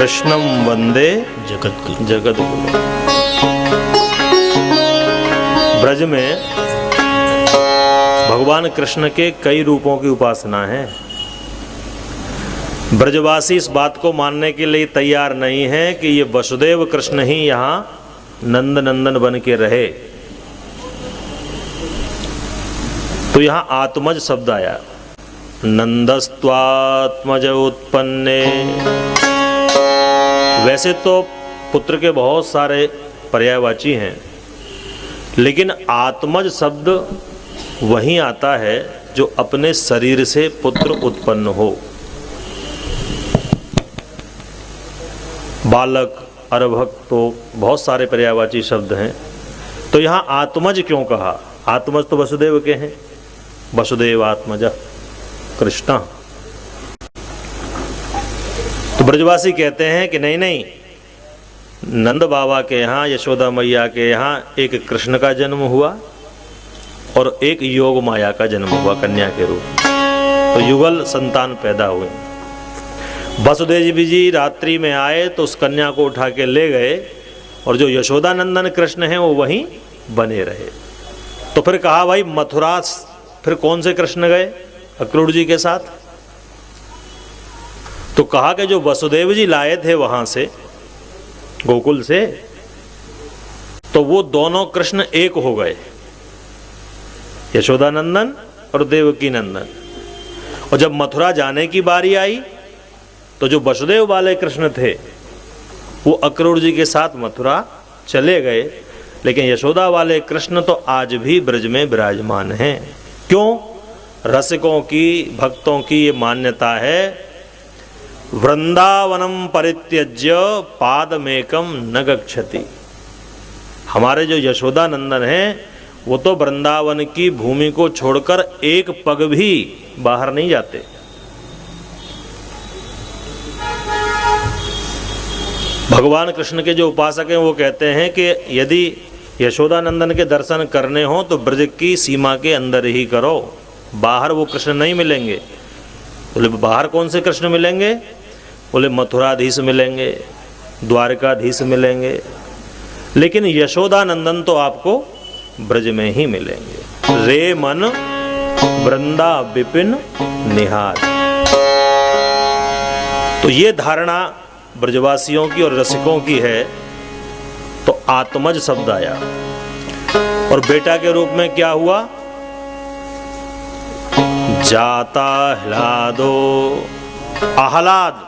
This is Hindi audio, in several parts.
कृष्णम वंदे जगद्गुरु। ब्रज में भगवान कृष्ण के कई रूपों की उपासना है। ब्रजवासी इस बात को मानने के लिए तैयार नहीं है कि ये वसुदेव कृष्ण ही यहाँ नंद नंदन बन के रहे। तो यहाँ आत्मज शब्द आया, नंदस्त्वात्मज उत्पन्ने। वैसे तो पुत्र के बहुत सारे पर्यायवाची हैं, लेकिन आत्मज शब्द वहीं आता है जो अपने शरीर से पुत्र उत्पन्न हो। बालक, अरभक, तो बहुत सारे पर्यायवाची शब्द हैं। तो यहाँ आत्मज क्यों कहा? आत्मज तो वसुदेव के हैं, वसुदेव आत्मज कृष्ण। तो ब्रजवासी कहते हैं कि नहीं नहीं, नंद बाबा के यहाँ, यशोदा मैया के यहाँ एक कृष्ण का जन्म हुआ और एक योग माया का जन्म हुआ कन्या के रूप में। तो युगल संतान पैदा हुए। वसुदेव जी रात्रि में आए तो उस कन्या को उठा के ले गए और जो यशोदा नंदन कृष्ण हैं वो वहीं बने रहे। तो फिर कहा भाई मथुरा फिर कौन से कृष्ण गए अक्रूर जी के साथ? तो कहा कि जो वसुदेव जी लाए थे वहां से, गोकुल से, तो वो दोनों कृष्ण एक हो गए, यशोदा नंदन और देवकी नंदन। और जब मथुरा जाने की बारी आई तो जो वसुदेव वाले कृष्ण थे वो अक्रूर जी के साथ मथुरा चले गए, लेकिन यशोदा वाले कृष्ण तो आज भी ब्रज में विराजमान हैं। क्यों? रसिकों की, भक्तों की ये मान्यता है, वृंदावनम परित्यज्य पादमेकम न गच्छति। हमारे जो यशोदा नंदन हैं वो तो वृंदावन की भूमि को छोड़कर एक पग भी बाहर नहीं जाते। भगवान कृष्ण के जो उपासक हैं वो कहते हैं कि यदि यशोदा नंदन के दर्शन करने हो तो ब्रज की सीमा के अंदर ही करो, बाहर वो कृष्ण नहीं मिलेंगे। बोले बाहर कौन से कृष्ण मिलेंगे? बोले मथुराधीश मिलेंगे, द्वारकाधीश मिलेंगे, लेकिन यशोदा नंदन तो आपको ब्रज में ही मिलेंगे। रे मन वृंदा विपिन निहार। तो ये धारणा ब्रजवासियों की और रसिकों की है। तो आत्मज शब्द आया और बेटा के रूप में क्या हुआ? जाता ह्लादो, आह्लाद,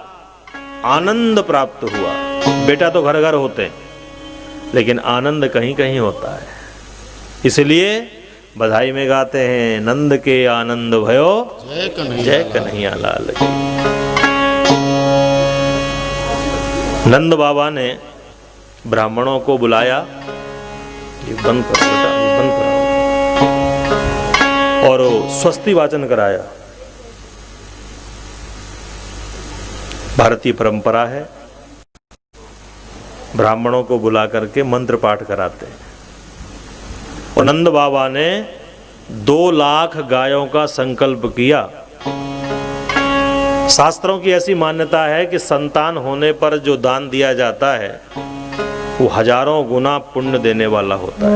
आनंद प्राप्त हुआ। बेटा तो घर घर होते हैं, लेकिन आनंद कहीं कहीं होता है। इसलिए बधाई में गाते हैं, नंद के आनंद भयो जय कन्हैया लाल की। नंद बाबा ने ब्राह्मणों को बुलाया, ये बंद करो बेटा, ये बंद करो, और स्वस्ति वाचन कराया। भारतीय परंपरा है, ब्राह्मणों को बुला करके मंत्र पाठ कराते हैं। और नंद बाबा ने 2 लाख गायों का संकल्प किया। शास्त्रों की ऐसी मान्यता है कि संतान होने पर जो दान दिया जाता है वो हजारों गुना पुण्य देने वाला होता है।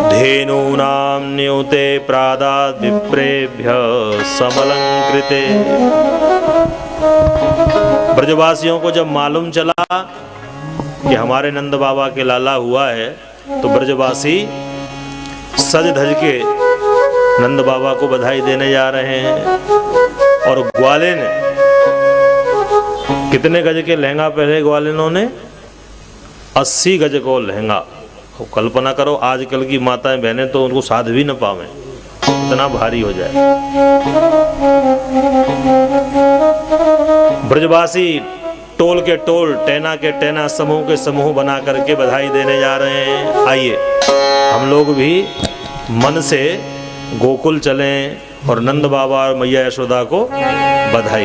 धेनूनां न्यूते प्रादाद् विप्रेभ्यः समलंकृते। ब्रजवासियों को जब मालूम चला कि हमारे नंद बाबा के लाला हुआ है तो ब्रजवासी सज धज के नंद बाबा को बधाई देने जा रहे हैं। और ग्वाले ने कितने गज के लहंगा पहने? ग्वालिनों ने 80 गज को लहंगा। तो कल्पना करो आजकल की माताएं बहनें तो उनको साध भी न पावें, इतना भारी हो जाए। ब्रजवासी टोल के टोल, टेना के टेना, समूह के समूह बना करके बधाई देने जा रहे हैं। आइए हम लोग भी मन से गोकुल चलें और नंद बाबा और मैया यशोदा को बधाई